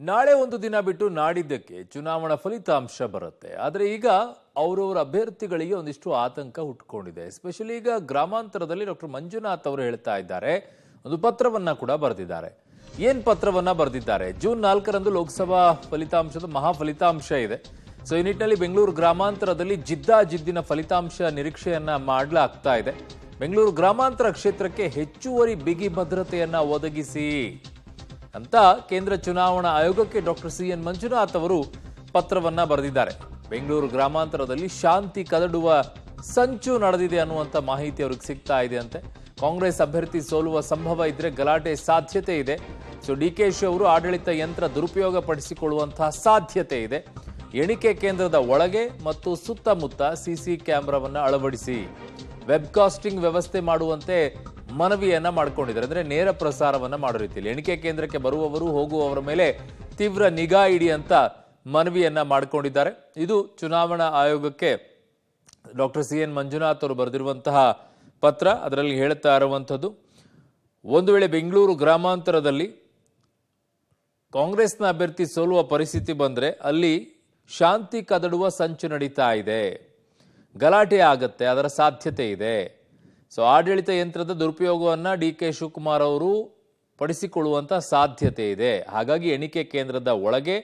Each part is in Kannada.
ನಾಳೆ ಒಂದು ದಿನ ಬಿಟ್ಟು ನಾಡಿದ್ದಕ್ಕೆ ಚುನಾವಣಾ ಫಲಿತಾಂಶ ಬರುತ್ತೆ. ಆದರೆ ಈಗ ಅವರವರ ಅಭ್ಯರ್ಥಿಗಳಿಗೆ ಒಂದಿಷ್ಟು ಆತಂಕ ಹುಟ್ಟುಕೊಂಡಿದೆ. ಎಸ್ಪೆಷಲಿ ಈಗ ಗ್ರಾಮಾಂತರದಲ್ಲಿ ಡಾಕ್ಟರ್ ಮಂಜುನಾಥ್ ಅವರು ಹೇಳ್ತಾ ಇದ್ದಾರೆ, ಒಂದು ಪತ್ರವನ್ನ ಕೂಡ ಬರೆದಿದ್ದಾರೆ. ಏನ್ ಪತ್ರವನ್ನ ಬರೆದಿದ್ದಾರೆ? ಜೂನ್ 4ರಂದು ಲೋಕಸಭಾ ಫಲಿತಾಂಶದ ಮಹಾ ಫಲಿತಾಂಶ ಇದೆ. ಸೊ ಈ ನಿಟ್ಟಿನಲ್ಲಿ ಬೆಂಗಳೂರು ಗ್ರಾಮಾಂತರದಲ್ಲಿ ಜಿದ್ದಿನ ಫಲಿತಾಂಶ ನಿರೀಕ್ಷೆಯನ್ನ ಮಾಡಲಾಗ್ತಾ ಇದೆ. ಬೆಂಗಳೂರು ಗ್ರಾಮಾಂತರ ಕ್ಷೇತ್ರಕ್ಕೆ ಹೆಚ್ಚುವರಿ ಬಿಗಿ ಭದ್ರತೆಯನ್ನ ಒದಗಿಸಿ ಅಂತ ಕೇಂದ್ರ ಚುನಾವಣಾ ಆಯೋಗಕ್ಕೆ ಡಾಕ್ಟರ್ ಸಿಎನ್ ಮಂಜುನಾಥ್ ಅವರು ಪತ್ರವನ್ನ ಬರೆದಿದ್ದಾರೆ. ಬೆಂಗಳೂರು ಗ್ರಾಮಾಂತರದಲ್ಲಿ ಶಾಂತಿ ಕದಡುವ ಸಂಚು ನಡೆದಿದೆ ಅನ್ನುವಂಥ ಮಾಹಿತಿ ಅವ್ರಿಗೆ ಸಿಗ್ತಾ ಇದೆ ಅಂತೆ. ಕಾಂಗ್ರೆಸ್ ಅಭ್ಯರ್ಥಿ ಸೋಲುವ ಸಂಭವ ಇದ್ರೆ ಗಲಾಟೆ ಸಾಧ್ಯತೆ ಇದೆ. ಸೊ ಡಿಕೆಶಿ ಅವರು ಆಡಳಿತ ಯಂತ್ರ ದುರುಪಯೋಗ ಪಡಿಸಿಕೊಳ್ಳುವಂತಹ ಸಾಧ್ಯತೆ ಇದೆ. ಎಣಿಕೆ ಕೇಂದ್ರದ ಒಳಗೆ ಮತ್ತು ಸುತ್ತಮುತ್ತ ಸಿಸಿ ಕ್ಯಾಮೆರಾವನ್ನ ಅಳವಡಿಸಿ ವೆಬ್ಕಾಸ್ಟಿಂಗ್ ವ್ಯವಸ್ಥೆ ಮಾಡುವಂತೆ ಮನವಿಯನ್ನ ಮಾಡಿಕೊಂಡಿದ್ದಾರೆ. ಅಂದ್ರೆ ನೇರ ಪ್ರಸಾರವನ್ನ ಮಾಡೋ ರೀತಿಯಲ್ಲಿ ಎಣಿಕೆ ಕೇಂದ್ರಕ್ಕೆ ಬರುವವರು ಹೋಗುವವರ ಮೇಲೆ ತೀವ್ರ ನಿಗಾ ಇಡಿ ಅಂತ ಮನವಿಯನ್ನ ಮಾಡಿಕೊಂಡಿದ್ದಾರೆ. ಇದು ಚುನಾವಣಾ ಆಯೋಗಕ್ಕೆ ಡಾಕ್ಟರ್ ಸಿಎನ್ ಮಂಜುನಾಥ್ ಅವರು ಬರೆದಿರುವಂತಹ ಪತ್ರ. ಅದರಲ್ಲಿ ಹೇಳ್ತಾ ಇರುವಂಥದ್ದು, ಒಂದು ವೇಳೆ ಬೆಂಗಳೂರು ಗ್ರಾಮಾಂತರದಲ್ಲಿ ಕಾಂಗ್ರೆಸ್ನ ಅಭ್ಯರ್ಥಿ ಸೋಲುವ ಪರಿಸ್ಥಿತಿ ಬಂದ್ರೆ ಅಲ್ಲಿ ಶಾಂತಿ ಕದಡುವ ಸಂಚು ನಡೀತಾ ಇದೆ, ಗಲಾಟೆ ಆಗತ್ತೆ, ಅದರ ಸಾಧ್ಯತೆ ಇದೆ. ಸೊ ಆಡಳಿತ ಯಂತ್ರದ ದುರುಪಯೋಗವನ್ನ ಡಿಕೆ ಶಿವಕುಮಾರ್ ಅವರು ಪಡಿಸಿಕೊಳ್ಳುವಂತ ಸಾಧ್ಯತೆ ಇದೆ. ಹಾಗಾಗಿ ಎಣಿಕೆ ಕೇಂದ್ರದ ಒಳಗೆ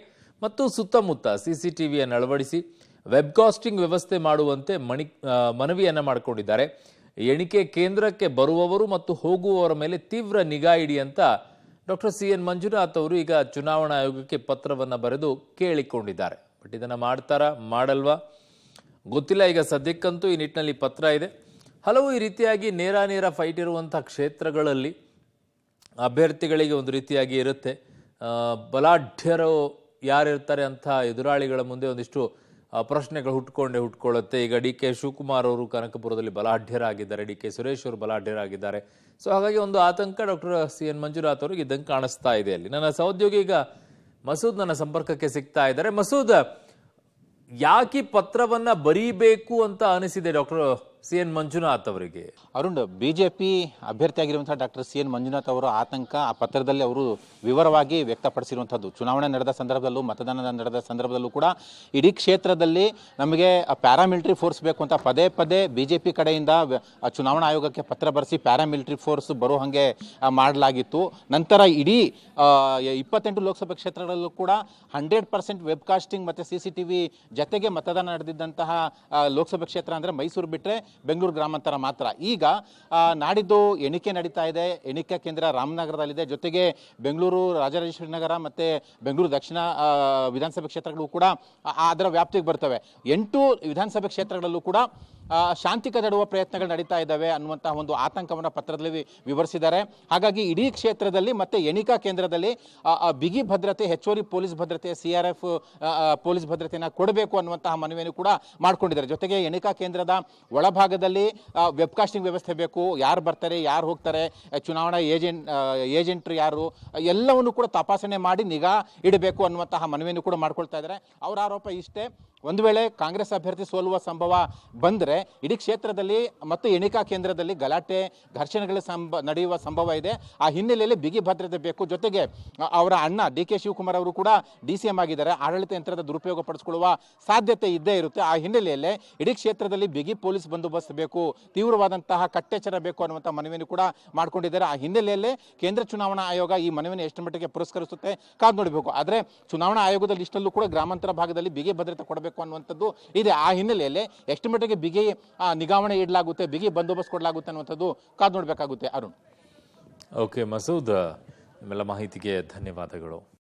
ಮತ್ತು ಸುತ್ತಮುತ್ತ ಸಿಸಿಟಿವಿಯನ್ನು ಅಳವಡಿಸಿ ವೆಬ್ಕಾಸ್ಟಿಂಗ್ ವ್ಯವಸ್ಥೆ ಮಾಡುವಂತೆ ಮನವಿಯನ್ನ ಮಾಡಿಕೊಂಡಿದ್ದಾರೆ. ಎಣಿಕೆ ಕೇಂದ್ರಕ್ಕೆ ಬರುವವರು ಮತ್ತು ಹೋಗುವವರ ಮೇಲೆ ತೀವ್ರ ನಿಗಾ ಇಡಿ ಅಂತ ಡಾಕ್ಟರ್ ಸಿಎನ್ ಮಂಜುನಾಥ್ ಅವರು ಈಗ ಚುನಾವಣಾ ಆಯೋಗಕ್ಕೆ ಪತ್ರವನ್ನ ಬರೆದು ಕೇಳಿಕೊಂಡಿದ್ದಾರೆ. ಬಟ್ ಇದನ್ನ ಮಾಡ್ತಾರಾ ಮಾಡಲ್ವಾ ಗೊತ್ತಿಲ್ಲ. ಈಗ ಸದ್ಯಕ್ಕಂತೂ ಈ ನಿಟ್ಟಿನಲ್ಲಿ ಪತ್ರ ಇದೆ. ಹಲವು ಈ ರೀತಿಯಾಗಿ ನೇರ ಫೈಟ್ ಇರುವಂತಹ ಕ್ಷೇತ್ರಗಳಲ್ಲಿ ಅಭ್ಯರ್ಥಿಗಳಿಗೆ ಒಂದು ರೀತಿಯಾಗಿ ಇರುತ್ತೆ. ಬಲಾಢ್ಯರು ಯಾರಿರ್ತಾರೆ ಅಂತ ಎದುರಾಳಿಗಳ ಮುಂದೆ ಒಂದಿಷ್ಟು ಪ್ರಶ್ನೆಗಳು ಹುಟ್ಕೊಳ್ಳುತ್ತೆ. ಈಗ ಡಿ ಕೆ ಶಿವಕುಮಾರ್ ಅವರು ಕನಕಪುರದಲ್ಲಿ ಬಲಾಢ್ಯರಾಗಿದ್ದಾರೆ, ಡಿ ಕೆ ಸುರೇಶ್ ಅವರು ಬಲಾಢ್ಯರಾಗಿದ್ದಾರೆ. ಸೊ ಹಾಗಾಗಿ ಒಂದು ಆತಂಕ ಡಾಕ್ಟರ್ ಸಿಎನ್ ಮಂಜುನಾಥ್ ಅವರಿಗೆ ಇದ್ದಂಗೆ ಕಾಣಿಸ್ತಾ ಇದೆ. ಅಲ್ಲಿ ನನ್ನ ಸಹೋದ್ಯೋಗಿ ಈಗ ಮಸೂದ್ ನನ್ನ ಸಂಪರ್ಕಕ್ಕೆ ಸಿಗ್ತಾ ಇದ್ದಾರೆ. ಮಸೂದ್, ಯಾಕೆ ಪತ್ರವನ್ನ ಬರೀಬೇಕು ಅಂತ ಅನಿಸಿದೆ ಡಾಕ್ಟರ್ ಸಿಎನ್ ಮಂಜುನಾಥ್ ಅವರಿಗೆ? ಅರುಣ್, ಬಿಜೆಪಿ ಅಭ್ಯರ್ಥಿಯಾಗಿರುವಂತಹ ಡಾಕ್ಟರ್ ಸಿಎನ್ ಮಂಜುನಾಥ್ ಅವರ ಆತಂಕ ಆ ಪತ್ರದಲ್ಲಿ ಅವರು ವಿವರವಾಗಿ ವ್ಯಕ್ತಪಡಿಸಿರುವಂಥದ್ದು. ಚುನಾವಣೆ ನಡೆದ ಸಂದರ್ಭದಲ್ಲೂ ಮತದಾನ ನಡೆದ ಸಂದರ್ಭದಲ್ಲೂ ಕೂಡ ಇಡೀ ಕ್ಷೇತ್ರದಲ್ಲಿ ನಮಗೆ ಪ್ಯಾರಾಮಿಲಿಟರಿ ಫೋರ್ಸ್ ಬೇಕು ಅಂತ ಪದೇ ಬಿಜೆಪಿ ಕಡೆಯಿಂದ ಚುನಾವಣಾ ಆಯೋಗಕ್ಕೆ ಪತ್ರ ಬರೆಸಿ ಪ್ಯಾರಾಮಿಲಿಟರಿ ಫೋರ್ಸ್ ಬರೋ ಹಾಗೆ ಮಾಡಲಾಗಿತ್ತು. ನಂತರ ಇಡೀ 28 ಲೋಕಸಭಾ ಕ್ಷೇತ್ರಗಳಲ್ಲೂ ಕೂಡ 100% ವೆಬ್ಕಾಸ್ಟಿಂಗ್ ಮತ್ತು CCTV ಜತೆಗೆ ಮತದಾನ ನಡೆದಿದ್ದಂತಹ ಲೋಕಸಭಾ ಕ್ಷೇತ್ರ ಅಂದರೆ ಮೈಸೂರು ಬಿಟ್ಟರೆ ಬೆಂಗಳೂರು ಗ್ರಾಮಾಂತರ ಮಾತ್ರ. ಈಗ ನಾಡಿದ್ದು ಎಣಿಕೆ ನಡೀತಾ ಇದೆ. ಎಣಿಕೆ ಕೇಂದ್ರ ರಾಮನಗರದಲ್ಲಿದೆ. ಜೊತೆಗೆ ಬೆಂಗಳೂರು ರಾಜರಾಜೇಶ್ವರಿ ನಗರ ಮತ್ತು ಬೆಂಗಳೂರು ದಕ್ಷಿಣ ವಿಧಾನಸಭೆ ಕ್ಷೇತ್ರಗಳು ಕೂಡ ಅದರ ವ್ಯಾಪ್ತಿಗೆ ಬರ್ತವೆ. 8 ವಿಧಾನಸಭೆ ಕ್ಷೇತ್ರಗಳಲ್ಲೂ ಕೂಡ ಶಾಂತಿ ಕದಡುವ ಪ್ರಯತ್ನಗಳು ನಡೀತಾ ಇದ್ದಾವೆ ಅನ್ನುವಂತಹ ಒಂದು ಆತಂಕವನ್ನು ಪತ್ರದಲ್ಲಿ ವಿವರಿಸಿದ್ದಾರೆ. ಹಾಗಾಗಿ ಇಡೀ ಕ್ಷೇತ್ರದಲ್ಲಿ ಮತ್ತೆ ಎಣಿಕಾ ಕೇಂದ್ರದಲ್ಲಿ ಬಿಗಿ ಭದ್ರತೆ, ಹೆಚ್ಚುವರಿ ಪೊಲೀಸ್ ಭದ್ರತೆ, CRF ಪೊಲೀಸ್ ಭದ್ರತೆಯನ್ನು ಕೊಡಬೇಕು ಅನ್ನುವಂತಹ ಮನವಿಯನ್ನು ಕೂಡ ಮಾಡಿಕೊಂಡಿದ್ದಾರೆ. ಜೊತೆಗೆ ಎಣಿಕಾ ಕೇಂದ್ರದ ಒಳಭಾಗದಲ್ಲಿ ವೆಬ್ಕಾಸ್ಟಿಂಗ್ ವ್ಯವಸ್ಥೆ ಬೇಕು. ಯಾರು ಬರ್ತಾರೆ, ಯಾರು ಹೋಗ್ತಾರೆ, ಚುನಾವಣಾ ಏಜೆಂಟ್ರು ಯಾರು, ಎಲ್ಲವನ್ನು ಕೂಡ ತಪಾಸಣೆ ಮಾಡಿ ನಿಗಾ ಇಡಬೇಕು ಅನ್ನುವಂತಹ ಮನವಿಯನ್ನು ಕೂಡ ಮಾಡ್ಕೊಳ್ತಾ ಇದ್ದಾರೆ. ಅವರ ಆರೋಪ ಇಷ್ಟೇ, ಒಂದು ವೇಳೆ ಕಾಂಗ್ರೆಸ್ ಅಭ್ಯರ್ಥಿ ಸೋಲುವ ಸಂಭವ ಬಂದರೆ ಇಡೀ ಕ್ಷೇತ್ರದಲ್ಲಿ ಮತ್ತು ಎಣಿಕಾ ಕೇಂದ್ರದಲ್ಲಿ ಗಲಾಟೆ, ಘರ್ಷಣೆಗಳ ನಡೆಯುವ ಸಂಭವ ಇದೆ. ಆ ಹಿನ್ನೆಲೆಯಲ್ಲಿ ಬಿಗಿ ಭದ್ರತೆ ಬೇಕು. ಜೊತೆಗೆ ಅವರ ಅಣ್ಣ DK ಶಿವಕುಮಾರ್ ಅವರು ಕೂಡ DCM ಆಗಿದ್ದಾರೆ. ಆಡಳಿತ ಯಂತ್ರದ ದುರುಪಯೋಗ ಪಡಿಸಿಕೊಳ್ಳುವ ಸಾಧ್ಯತೆ ಇದ್ದೇ ಇರುತ್ತೆ. ಆ ಹಿನ್ನೆಲೆಯಲ್ಲಿ ಇಡೀ ಕ್ಷೇತ್ರದಲ್ಲಿ ಬಿಗಿ ಪೊಲೀಸ್ ಬಂದೋಬಸ್ತ್ ಬೇಕು, ತೀವ್ರವಾದಂತಹ ಕಟ್ಟೆಚ್ಚರ ಬೇಕು ಅನ್ನುವಂಥ ಮನವಿಯನ್ನು ಕೂಡ ಮಾಡಿಕೊಂಡಿದ್ದಾರೆ. ಆ ಹಿನ್ನೆಲೆಯಲ್ಲಿ ಕೇಂದ್ರ ಚುನಾವಣಾ ಆಯೋಗ ಈ ಮನವಿಯನ್ನು ಎಷ್ಟು ಮಟ್ಟಿಗೆ ಪುರಸ್ಕರಿಸುತ್ತೆ ಕಾದು ನೋಡಬೇಕು. ಆದರೆ ಚುನಾವಣಾ ಆಯೋಗದ ಲಿಸ್ಟಲ್ಲೂ ಕೂಡ ಗ್ರಾಮಾಂತರ ಭಾಗದಲ್ಲಿ ಬಿಗಿ ಭದ್ರತೆ ಕೊಡಬೇಕು ಅನ್ನುವಂಥದ್ದು ಇದೆ. ಆ ಹಿನ್ನೆಲೆಯಲ್ಲಿ ಎಷ್ಟು ಮಟ್ಟಿಗೆ ಬಿಗಿ ನಿಗಾವಣೆ ಇಡಲಾಗುತ್ತೆ, ಬಿಗಿ ಬಂದೋಬಸ್ತ್ ಕೊಡಲಾಗುತ್ತೆ ಅನ್ನುವಂಥದ್ದು ಕಾದು ನೋಡಬೇಕಾಗುತ್ತೆ. ಅರುಣ್. ಓಕೆ ಮಸೂದ್, ನಿಮ್ಮೆಲ್ಲ ಮಾಹಿತಿಗೆ ಧನ್ಯವಾದಗಳು.